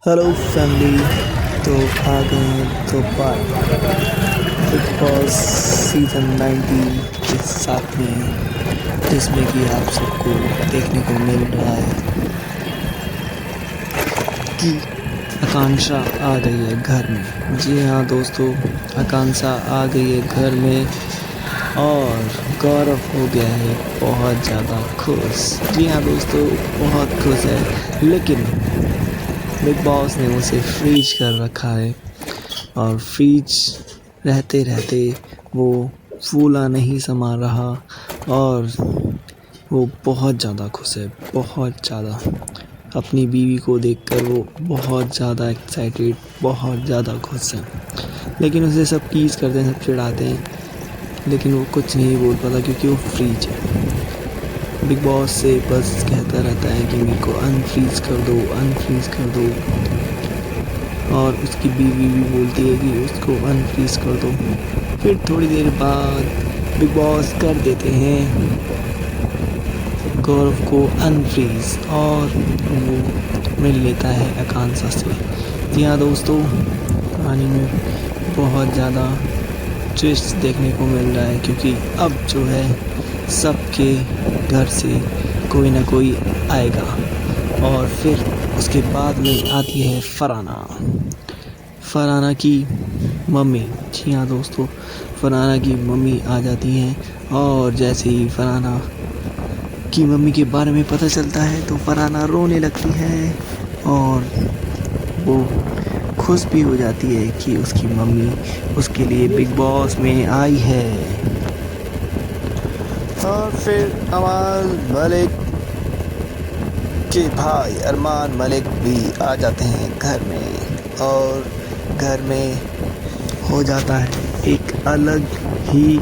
Hello family. तो आ गए हैं दोबारा बिग बॉस सीज़न 19 के साथ में, जिसमें कि आप सबको देखने को मिल रहा है कि आकांक्षा आ गई है घर में। जी हाँ दोस्तों, आकांक्षा आ गई है घर में और गौरव हो गया है बहुत ज़्यादा खुश। जी हाँ दोस्तों, बहुत खुश है, लेकिन बिग बॉस ने उसे फ्रीज कर रखा है और फ्रीज रहते रहते वो फूला नहीं समा रहा और वो बहुत ज़्यादा खुश है, बहुत ज़्यादा। अपनी बीवी को देखकर वो बहुत ज़्यादा एक्साइटेड, बहुत ज़्यादा खुश है। लेकिन उसे सब टीज करते हैं, सब चिढ़ाते हैं, लेकिन वो कुछ नहीं बोल पाता क्योंकि वो फ्रीज है। बिग बॉस से बस कहता रहता है कि मेरे को अनफ्रीज कर दो, अनफ्रीज कर दो, और उसकी बीवी भी बोलती है कि उसको अनफ्रीज कर दो। फिर थोड़ी देर बाद बिग बॉस कर देते हैं गौरव को अनफ्रीज और वो मिल लेता है आकांक्षा से। जी हाँ दोस्तों, कहानी में बहुत ज़्यादा ट्विस्ट देखने को मिल रहा है क्योंकि अब जो है सबके घर से कोई ना कोई आएगा। और फिर उसके बाद में आती है फरहाना की मम्मी। जी हाँ दोस्तों, फरहाना की मम्मी आ जाती हैं और जैसे ही फरहाना की मम्मी के बारे में पता चलता है तो फरहाना रोने लगती है और वो खुश भी हो जाती है कि उसकी मम्मी उसके लिए बिग बॉस में आई है। और फिर अमाल मलिक के भाई अरमान मलिक भी आ जाते हैं घर में और घर में हो जाता है एक अलग ही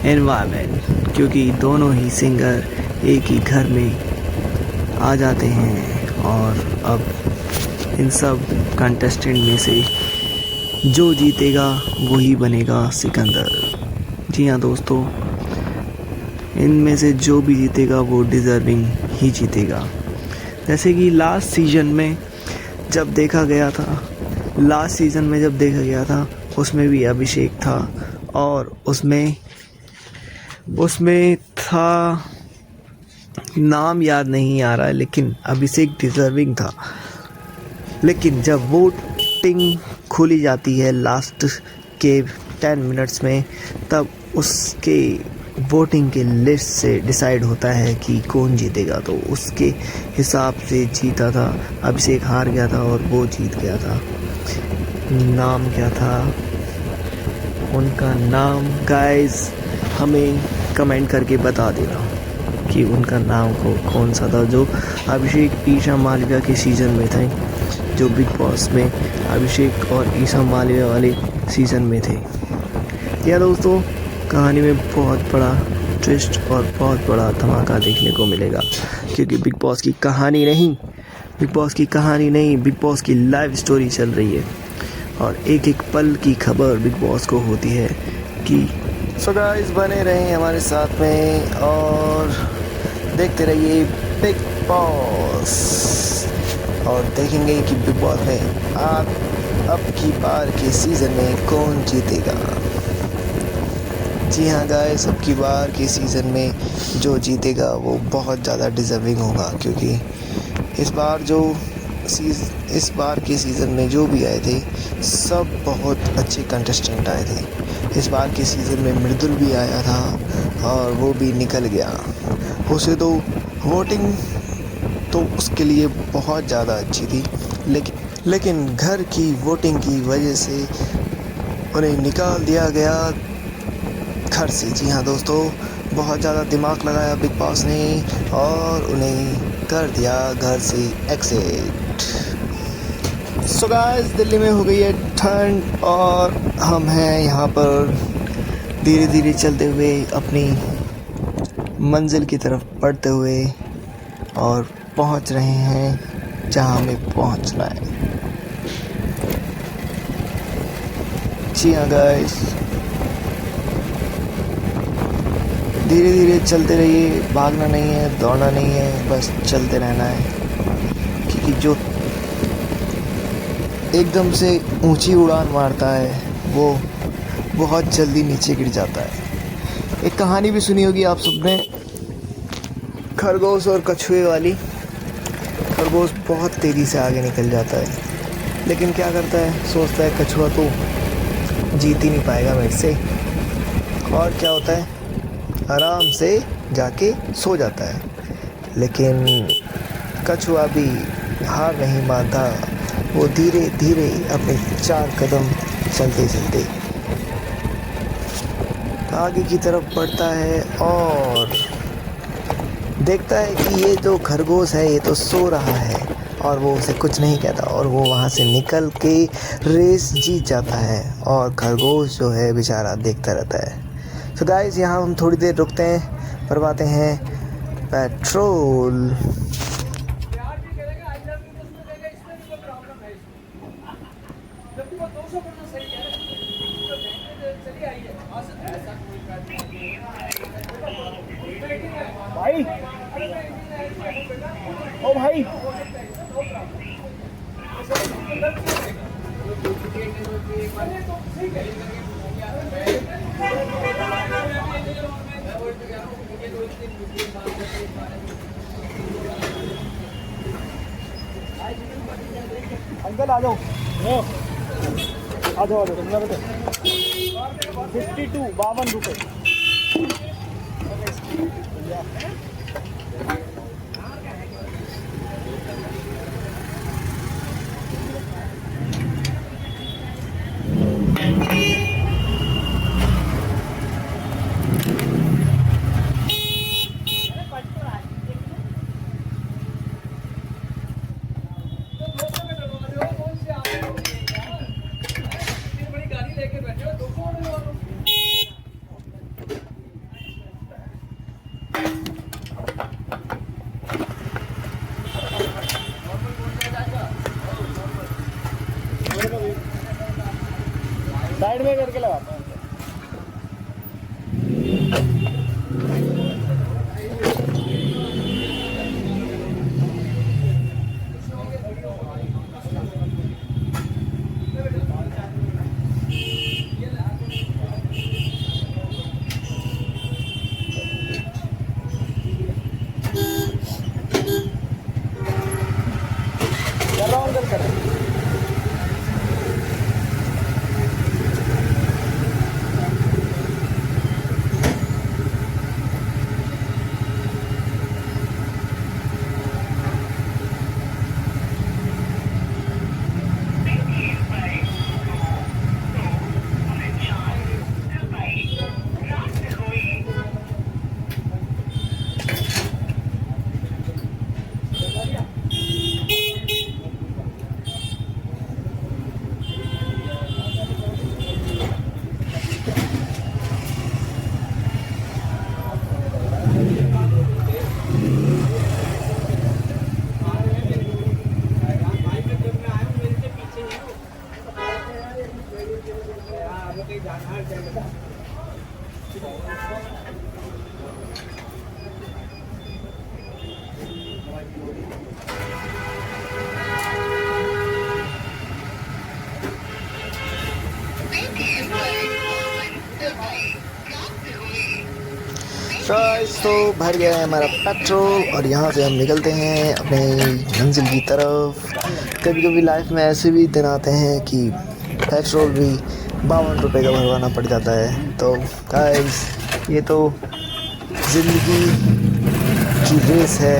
एनवायरनमेंट क्योंकि दोनों ही सिंगर एक ही घर में आ जाते हैं। और अब इन सब कंटेस्टेंट में से जो जीतेगा वही बनेगा सिकंदर। जी हाँ दोस्तों, इनमें से जो भी जीतेगा वो डिज़र्विंग ही जीतेगा। जैसे कि लास्ट सीज़न में जब देखा गया था उसमें भी अभिषेक था और उसमें था, नाम याद नहीं आ रहा है, लेकिन अभिषेक डिज़र्विंग था। लेकिन जब वोटिंग खोली जाती है लास्ट के 10 मिनट्स में, तब उसके वोटिंग के लिस्ट से डिसाइड होता है कि कौन जीतेगा। तो उसके हिसाब से जीता था अभिषेक, हार गया था और वो जीत गया था। नाम क्या था उनका? नाम गाइस हमें कमेंट करके बता देना कि उनका नाम को कौन सा था, जो अभिषेक ईशा मालविया के सीज़न में थे, जो बिग बॉस में अभिषेक और ईशा मालविया वाले सीज़न में थे। या दोस्तों, कहानी में बहुत बड़ा ट्विस्ट और बहुत बड़ा धमाका देखने को मिलेगा क्योंकि बिग बॉस की कहानी नहीं, बिग बॉस की लाइव स्टोरी चल रही है और एक एक पल की खबर बिग बॉस को होती है कि सो गाइस बने रहें हमारे साथ में और देखते रहिए बिग बॉस और देखेंगे कि बिग बॉस में अब की बार के सीज़न में कौन जीतेगा। जी हाँ गाइस, अब की बार के सीज़न में जो जीतेगा वो बहुत ज़्यादा डिज़र्विंग होगा क्योंकि इस बार के सीज़न में जो भी आए थे सब बहुत अच्छे कंटेस्टेंट आए थे। इस बार के सीज़न में मृदुल भी आया था और वो भी निकल गया। उसे तो वोटिंग तो उसके लिए बहुत ज़्यादा अच्छी थी, लेकिन घर की वोटिंग की वजह से उन्हें निकाल दिया गया घर से। जी हाँ दोस्तों, बहुत ज़्यादा दिमाग लगाया बिग बॉस ने और उन्हें कर दिया घर से एक्सिट। सो गाइस, दिल्ली में हो गई है ठंड और हम हैं यहाँ पर धीरे धीरे चलते हुए अपनी मंजिल की तरफ बढ़ते हुए और पहुँच रहे हैं जहाँ हमें पहुँचना है। जी हाँ गाइस, धीरे धीरे चलते रहिए, भागना नहीं है, दौड़ना नहीं है, बस चलते रहना है क्योंकि एकदम से ऊंची उड़ान मारता है वो बहुत जल्दी नीचे गिर जाता है। एक कहानी भी सुनी होगी आप सबने, खरगोश और कछुए वाली। खरगोश बहुत तेज़ी से आगे निकल जाता है, लेकिन क्या करता है, सोचता है कछुआ तो जीत ही नहीं पाएगा मेरे से, और क्या होता है, आराम से जाके सो जाता है। लेकिन कछुआ भी हार नहीं मानता, वो धीरे धीरे अपने 4 कदम चलते चलते आगे की तरफ बढ़ता है और देखता है कि ये जो खरगोश है ये तो सो रहा है, और वो उसे कुछ नहीं कहता, और वो वहाँ से निकल के रेस जीत जाता है, और खरगोश जो है बेचारा देखता रहता है। तो गाइस यहाँ हम थोड़ी देर रुकते हैं, भरवाते हैं पेट्रोल। भाई ओ भाई अंकल आ जाओ, आ जाओ तुमने बता 52 रुपये। साइड में करके लगाता हूँ। कर रहा हूँ अंकल, कर रहा हूँ। गाइस तो भर गया है हमारा पेट्रोल, और यहाँ से हम निकलते हैं अपने मंजिल की तरफ। कभी कभी लाइफ में ऐसे भी दिन आते हैं कि पेट्रोल भी 52 रुपये का भरवाना पड़ जाता है। तो गाइस ये तो ज़िंदगी की रेस है,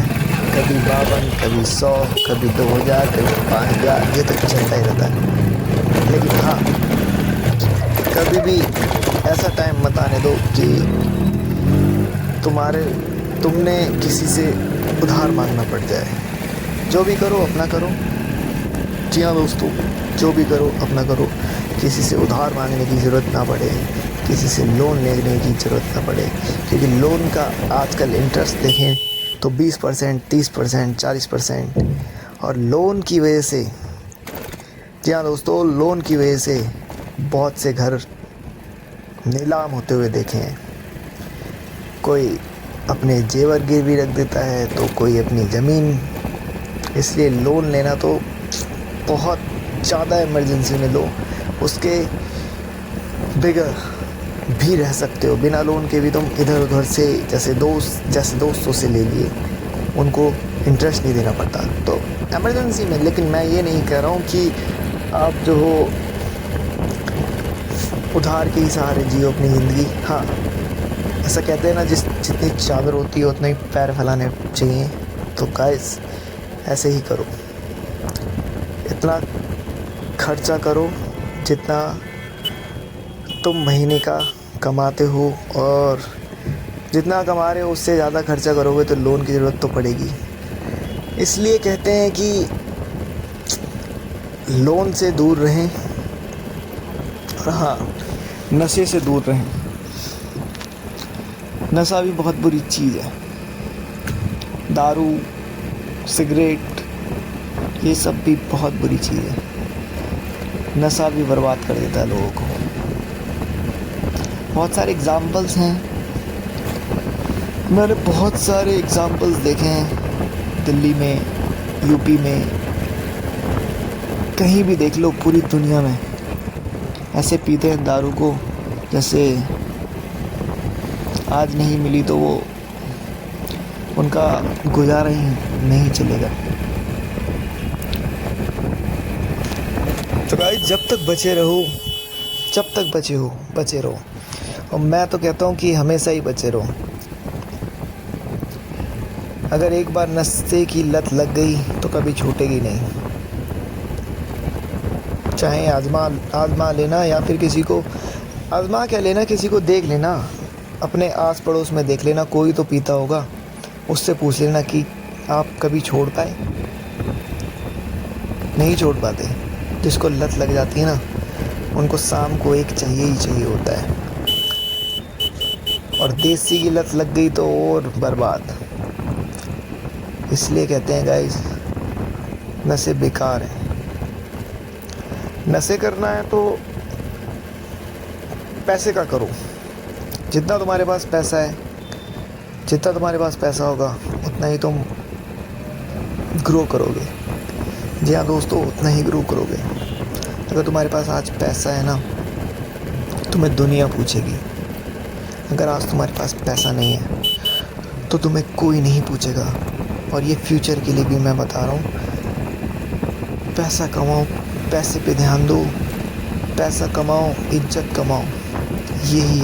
कभी 52, कभी 100, कभी 2000, कभी 5000, ये तो चलता ही रहता है। लेकिन हाँ, कभी भी ऐसा टाइम मत आने दो कि तुमने किसी से उधार मांगना पड़ जाए। जो भी करो अपना करो। जी हाँ दोस्तों, जो भी करो अपना करो, किसी से उधार मांगने की ज़रूरत ना पड़े, किसी से लोन लेने की ज़रूरत ना पड़े, क्योंकि लोन का आजकल इंटरेस्ट देखें तो 20%, 30%, 40%, और लोन की वजह से, जी हाँ दोस्तों, लोन की वजह से बहुत से घर नीलाम होते हुए देखे हैं। कोई अपने जेवर गिरवी रख देता है तो कोई अपनी ज़मीन। इसलिए लोन लेना तो बहुत ज़्यादा इमरजेंसी में लो, उसके बगैर भी रह सकते हो। बिना लोन के भी तुम इधर उधर से जैसे दोस्तों से ले लिए, उनको इंटरेस्ट नहीं देना पड़ता तो इमरजेंसी में। लेकिन मैं ये नहीं कह रहा हूँ कि आप जो हो उधार के ही सहारे जियो अपनी ज़िंदगी। हाँ, ऐसा कहते हैं ना, जितनी चादर होती है उतना ही पैर फैलाने चाहिए। तो गाइस ऐसे ही करो, इतना खर्चा करो जितना तुम महीने का कमाते हो, और जितना कमा रहे हो उससे ज़्यादा खर्चा करोगे तो लोन की ज़रूरत तो पड़ेगी। इसलिए कहते हैं कि लोन से दूर रहें, और हाँ, नशे से दूर रहें। नशा भी बहुत बुरी चीज़ है। दारू, सिगरेट, ये सब भी बहुत बुरी चीज़ है। नशा भी बर्बाद कर देता है लोगों को। बहुत सारे एग्ज़ाम्पल्स हैं, मैंने बहुत सारे एग्ज़ाम्पल्स देखे हैं। दिल्ली में, यूपी में, कहीं भी देख लो, पूरी दुनिया में ऐसे पीते हैं दारू को जैसे आज नहीं मिली तो वो उनका गुजारा ही नहीं चलेगा। तो भाई जब तक बचे रहो, जब तक बचे रहो। और मैं तो कहता हूँ कि हमेशा ही बचे रहो। अगर एक बार नशे की लत लग गई तो कभी छूटेगी नहीं। चाहे आजमा लेना, या फिर किसी को आजमा क्या लेना, किसी को देख लेना, अपने आस पड़ोस में देख लेना, कोई तो पीता होगा, उससे पूछ लेना कि आप कभी छोड़ पाए। नहीं छोड़ पाते। जिसको लत लग जाती है ना, उनको शाम को एक चाहिए ही चाहिए होता है। और देसी की लत लग गई तो और बर्बाद। इसलिए कहते हैं गाइस, नशे बेकार हैं। नशे करना है तो पैसे का करो। जितना तुम्हारे पास पैसा है, जितना तुम्हारे पास पैसा होगा उतना ही तुम ग्रो करोगे। जी हाँ दोस्तों, उतना ही ग्रो करोगे। अगर तुम्हारे पास आज पैसा है ना, तुम्हें दुनिया पूछेगी। अगर आज तुम्हारे पास पैसा नहीं है तो तुम्हें कोई नहीं पूछेगा। और ये फ्यूचर के लिए भी मैं बता रहा हूँ, पैसा कमाओ, पैसे पे ध्यान दो, पैसा कमाओ, इज्जत कमाओ। यही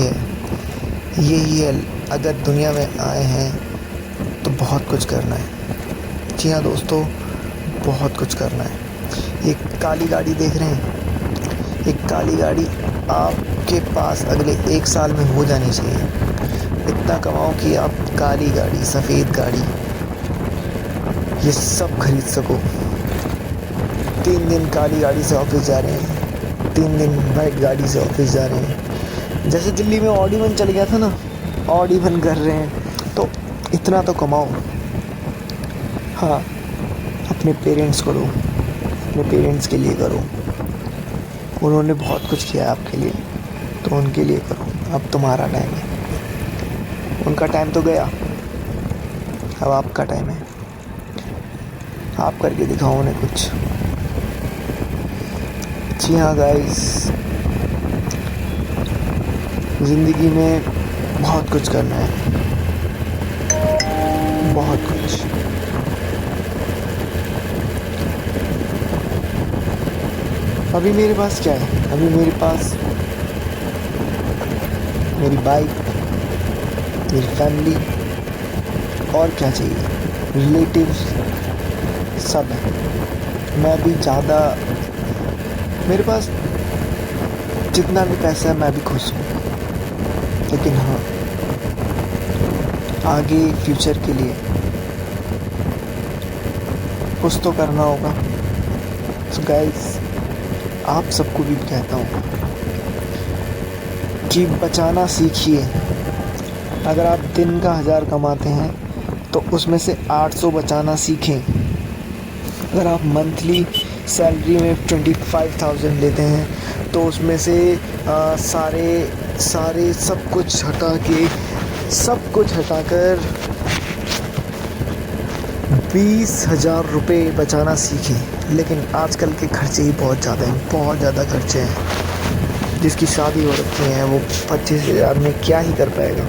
है। अगर दुनिया में आए हैं तो बहुत कुछ करना है। जी हाँ दोस्तों, बहुत कुछ करना है। एक काली गाड़ी देख रहे हैं, एक काली गाड़ी आपके पास अगले 1 साल में हो जानी चाहिए। इतना कमाओ कि आप काली गाड़ी, सफ़ेद गाड़ी, ये सब खरीद सको। 3 दिन काली गाड़ी से ऑफिस जा रहे हैं, 3 दिन वाइट गाड़ी से ऑफिस जा रहे हैं। जैसे दिल्ली में ऑडी 1 चल गया था ना, ऑडी 1 कर रहे हैं। तो इतना तो कमाओ। हाँ, अपने पेरेंट्स को दो, अपने पेरेंट्स के लिए करो। उन्होंने बहुत कुछ किया आपके लिए, तो उनके लिए करो। अब तुम्हारा टाइम है। उनका टाइम तो गया, अब आपका टाइम है। आप करके दिखाओ उन्हें कुछ। जी हाँ गाइस, ज़िंदगी में बहुत कुछ करना है, बहुत कुछ। अभी मेरे पास क्या है? अभी मेरे पास मेरी बाइक, मेरी फैमिली, और क्या चाहिए? रिलेटिव्स सब है। मैं भी ज़्यादा, मेरे पास जितना भी पैसा है मैं भी खुश हूँ। लेकिन हाँ, आगे फ्यूचर के लिए कुछ तो करना होगा। तो गाइस, आप सबको भी कहता हूँ कि बचाना सीखिए। अगर आप दिन का 1000 कमाते हैं तो उसमें से 800 बचाना सीखें। अगर आप मंथली सैलरी में 25,000 लेते हैं तो उसमें से सारे सब कुछ हटाकर 20,000 रुपये बचाना सीखें। लेकिन आजकल के खर्चे ही बहुत ज़्यादा हैं, बहुत ज़्यादा खर्चे हैं। जिसकी शादी हो रखी है वो 25,000 में क्या ही कर पाएगा।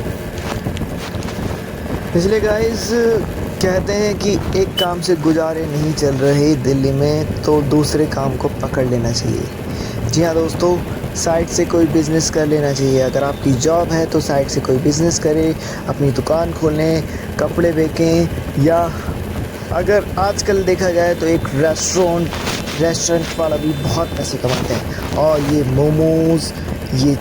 इसलिए गाइस कहते हैं कि एक काम से गुजारे नहीं चल रहे दिल्ली में तो दूसरे काम को पकड़ लेना चाहिए। जी हाँ दोस्तों, साइड से कोई बिज़नेस कर लेना चाहिए। अगर आपकी जॉब है तो साइड से कोई बिज़नेस करें, अपनी दुकान खोलें, कपड़े बेचें, या अगर आजकल देखा जाए तो एक रेस्टोरेंट वाला भी बहुत पैसे कमाते हैं। और ये मोमोज़, ये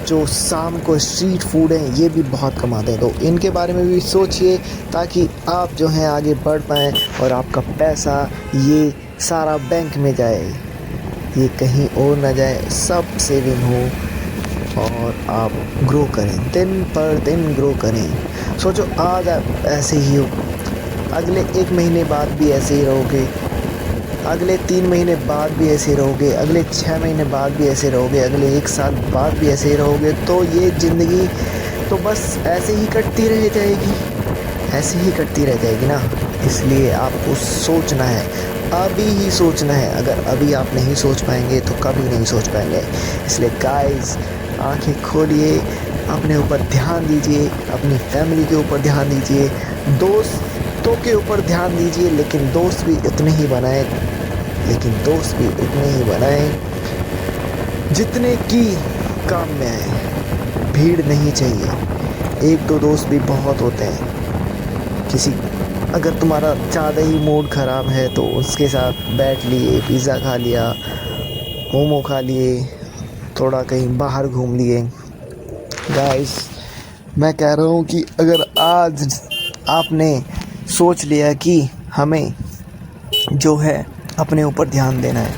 जो शाम को स्ट्रीट फूड हैं, ये भी बहुत कमाते हैं। तो इनके बारे में भी सोचिए ताकि आप जो हैं आगे बढ़ पाएँ और आपका पैसा ये सारा बैंक में जाए, ये कहीं और ना जाए, सब सेविंग हो और आप ग्रो करें, दिन पर दिन ग्रो करें। सोचो आज आप ऐसे ही हो, अगले 1 महीने बाद भी ऐसे ही रहोगे, अगले 3 महीने बाद भी ऐसे रहोगे, अगले 6 महीने बाद भी ऐसे रहोगे, अगले 1 साल बाद भी ऐसे ही रहोगे, तो ये ज़िंदगी तो बस ऐसे ही कटती रह जाएगी, ऐसे ही कटती रह जाएगी ना। इसलिए आपको सोचना है, अभी ही सोचना है। अगर अभी आप नहीं सोच पाएंगे तो कभी नहीं सोच पाएंगे। इसलिए गाइस, आंखें खोलिए, अपने ऊपर ध्यान दीजिए, अपनी फैमिली के ऊपर ध्यान दीजिए, दोस्तों के ऊपर ध्यान दीजिए, लेकिन दोस्त भी उतने ही बनाएं, जितने की काम में आए। भीड़ नहीं चाहिए, 1-2 दोस्त भी बहुत होते हैं। अगर तुम्हारा ज़्यादा ही मूड ख़राब है तो उसके साथ बैठ लिए, पिज़्ज़ा खा लिया, मोमो खा लिए, थोड़ा कहीं बाहर घूम लिए। गाइस, मैं कह रहा हूँ कि अगर आज आपने सोच लिया कि हमें जो है अपने ऊपर ध्यान देना है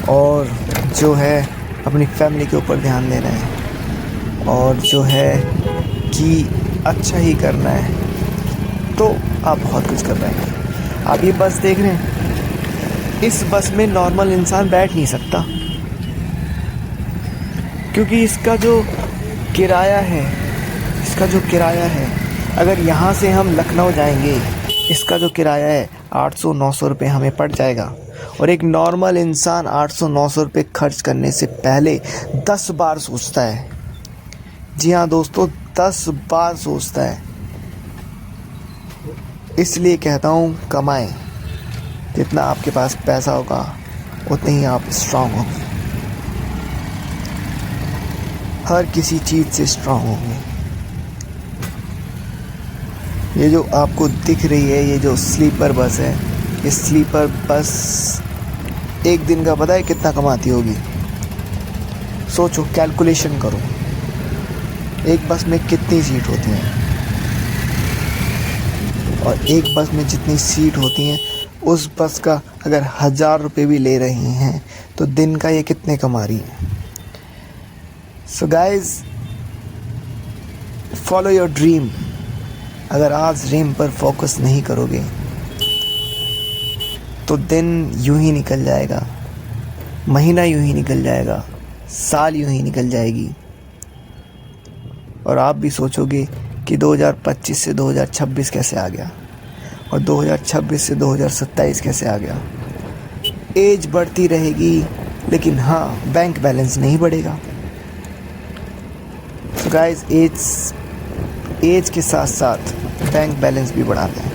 और जो है अपनी फैमिली के ऊपर ध्यान देना है और जो है कि अच्छा ही करना है, तो आप बहुत कुछ कर पाएंगे। आप ये बस देख रहे हैं, इस बस में नॉर्मल इंसान बैठ नहीं सकता, क्योंकि इसका जो किराया है, अगर यहाँ से हम लखनऊ जाएंगे, इसका जो किराया है 800-900 रुपये हमें पड़ जाएगा। और एक नॉर्मल इंसान 800-900 रुपये खर्च करने से पहले 10 बार सोचता है। जी हाँ दोस्तों, 10 बार सोचता है। इसलिए कहता हूँ, कमाएं। जितना आपके पास पैसा होगा उतने ही आप स्ट्रांग होंगे, हर किसी चीज़ से स्ट्रांग होंगे। ये जो आपको दिख रही है, ये जो स्लीपर बस है, ये स्लीपर बस एक दिन का पता है कितना कमाती होगी? सोचो, कैलकुलेशन करो, एक बस में कितनी सीट होती हैं, और एक बस में जितनी सीट होती हैं उस बस का अगर 1000 रुपये भी ले रही हैं तो दिन का ये कितने कमा रही हैं। So guys, follow your dream. अगर आज ड्रीम पर फोकस नहीं करोगे तो दिन यूं ही निकल जाएगा, महीना यूं ही निकल जाएगा, साल यूं ही निकल जाएगी, और आप भी सोचोगे कि 2025 से 2026 कैसे आ गया और 2026 से 2027 कैसे आ गया। एज बढ़ती रहेगी, लेकिन हाँ, बैंक बैलेंस नहीं बढ़ेगा। तो गाइस, एज के साथ साथ बैंक बैलेंस भी बढ़ा दें।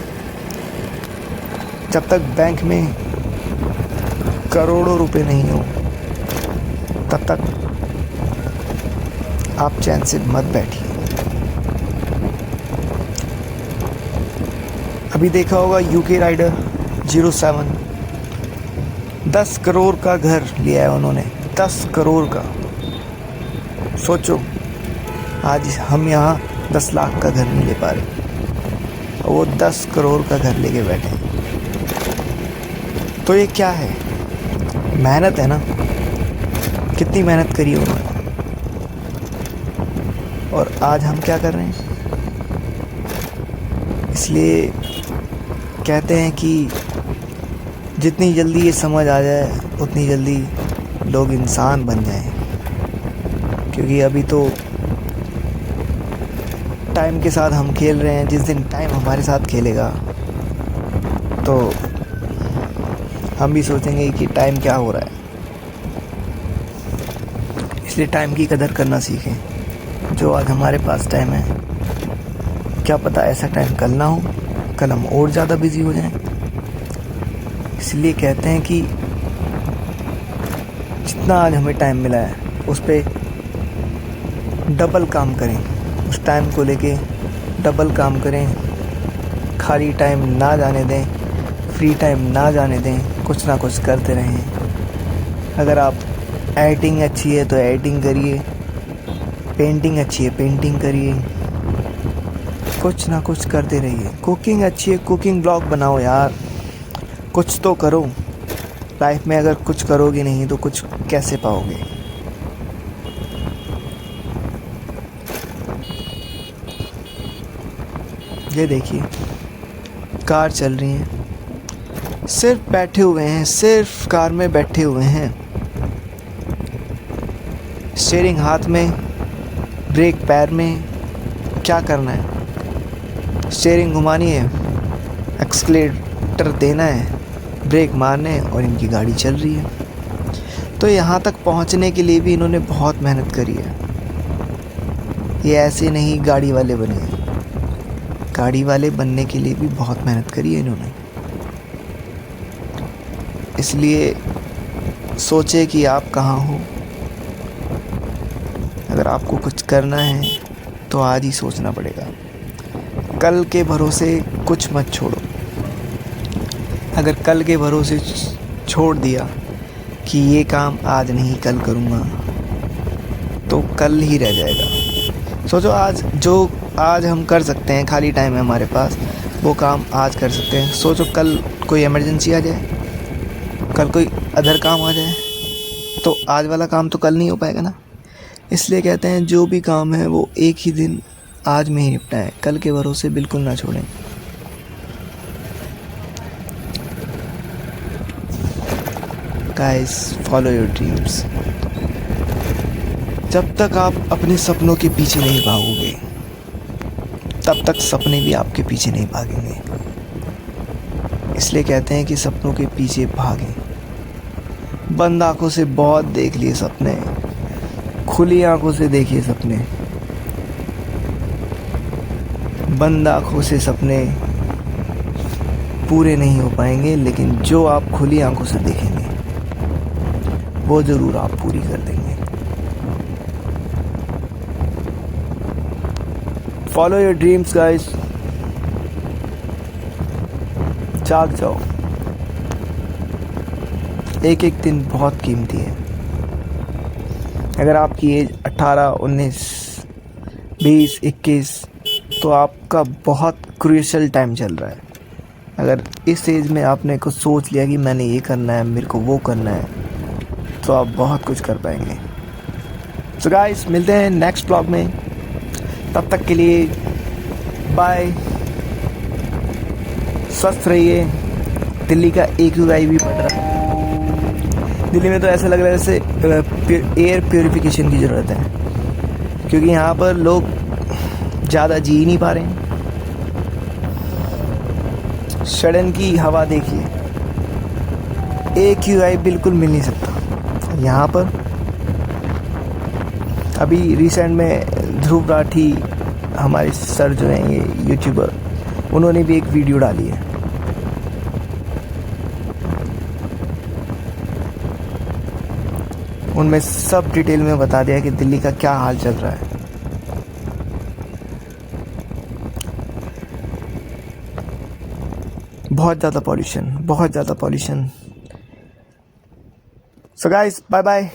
जब तक बैंक में करोड़ों रुपए नहीं हो तब तक आप चैन से मत बैठिए। अभी देखा होगा यूके राइडर 07, 10 करोड़ का घर लिया है उन्होंने, 10 करोड़ का। सोचो, आज हम यहाँ 10 लाख का घर नहीं ले पा रहे और वो 10 करोड़ का घर लेके बैठे हैं। तो ये क्या है? मेहनत है ना। कितनी मेहनत करी है उन्होंने, और आज हम क्या कर रहे हैं। इसलिए कहते हैं कि जितनी जल्दी ये समझ आ जाए उतनी जल्दी लोग इंसान बन जाएं, क्योंकि अभी तो टाइम के साथ हम खेल रहे हैं। जिस दिन टाइम हमारे साथ खेलेगा तो हम भी सोचेंगे कि टाइम क्या हो रहा है। इसलिए टाइम की कदर करना सीखें। जो आज हमारे पास टाइम है, क्या पता ऐसा टाइम कल ना हो, कल हम और ज़्यादा बिजी हो जाएं। इसलिए कहते हैं कि जितना आज हमें टाइम मिला है उस पे डबल काम करें, उस टाइम को लेके डबल काम करें। खाली टाइम ना जाने दें, फ्री टाइम ना जाने दें, कुछ ना कुछ करते रहें। अगर आप एडिटिंग अच्छी है तो एडिटिंग करिए, पेंटिंग अच्छी है पेंटिंग करिए, कुछ ना कुछ करते रहिए। कुकिंग अच्छी है, कुकिंग ब्लॉग बनाओ यार, कुछ तो करो। लाइफ में अगर कुछ करोगे नहीं तो कुछ कैसे पाओगे। ये देखिए कार चल रही है, सिर्फ बैठे हुए हैं, सिर्फ कार में बैठे हुए हैं। स्टीयरिंग हाथ में, ब्रेक पैर में। क्या करना है? स्टीयरिंग घुमानी है, एक्सीलरेटर देना है, ब्रेक मारने हैं और इनकी गाड़ी चल रही है। तो यहाँ तक पहुँचने के लिए भी इन्होंने बहुत मेहनत करी है। ये ऐसे नहीं गाड़ी वाले बने हैं, गाड़ी वाले बनने के लिए भी बहुत मेहनत करी है इन्होंने। इसलिए सोचे कि आप कहाँ हो। अगर आपको कुछ करना है तो आज ही सोचना पड़ेगा। कल के भरोसे कुछ मत छोड़ो। अगर कल के भरोसे छोड़ दिया कि ये काम आज नहीं कल करूँगा तो कल ही रह जाएगा। सोचो आज हम कर सकते हैं, खाली टाइम है हमारे पास, वो काम आज कर सकते हैं। सोचो कल कोई इमरजेंसी आ जाए, कल कोई अदर काम आ जाए, तो आज वाला काम तो कल नहीं हो पाएगा ना। इसलिए कहते हैं जो भी काम है वो एक ही दिन आज में ही निपटाएं, कल के भरोसे बिल्कुल ना छोड़ें। Guys, follow your dreams. जब तक आप अपने सपनों के पीछे नहीं भागोगे तब तक सपने भी आपके पीछे नहीं भागेंगे। इसलिए कहते हैं कि सपनों के पीछे भागें। बंद आंखों से बहुत देख लिए सपने, खुली आंखों से देखिए सपने। बंद आंखों से सपने पूरे नहीं हो पाएंगे, लेकिन जो आप खुली आंखों से देखेंगे वो ज़रूर आप पूरी कर देंगे। फॉलो योर ड्रीम्स गाइस, जाग जाओ। एक एक दिन बहुत कीमती है। अगर आपकी एज 18, 19, 20, 21 तो आपका बहुत क्रूशियल टाइम चल रहा है। अगर इस एज में आपने कुछ सोच लिया कि मैंने ये करना है, मेरे को वो करना है, तो आप बहुत कुछ कर पाएंगे। सो गाइस, मिलते हैं नेक्स्ट ब्लॉग में। तब तक के लिए बाय। स्वस्थ रहिए। दिल्ली का AQI भी बढ़ रहा है। दिल्ली में तो ऐसा लग रहा है जैसे एयर प्योरीफिकेशन की ज़रूरत है, क्योंकि यहाँ पर लोग ज़्यादा जी नहीं पा रहे हैं। सड़न की हवा देखिए, AQI बिल्कुल मिल नहीं सकता यहाँ पर। अभी रिसेंट में ध्रुव राठी, हमारे सर जो हैं ये यूट्यूबर, उन्होंने भी एक वीडियो डाली है। उनमें सब डिटेल में बता दिया कि दिल्ली का क्या हाल चल रहा है। बहुत ज़्यादा पॉल्यूशन, बहुत ज़्यादा pollution. So guys, bye bye.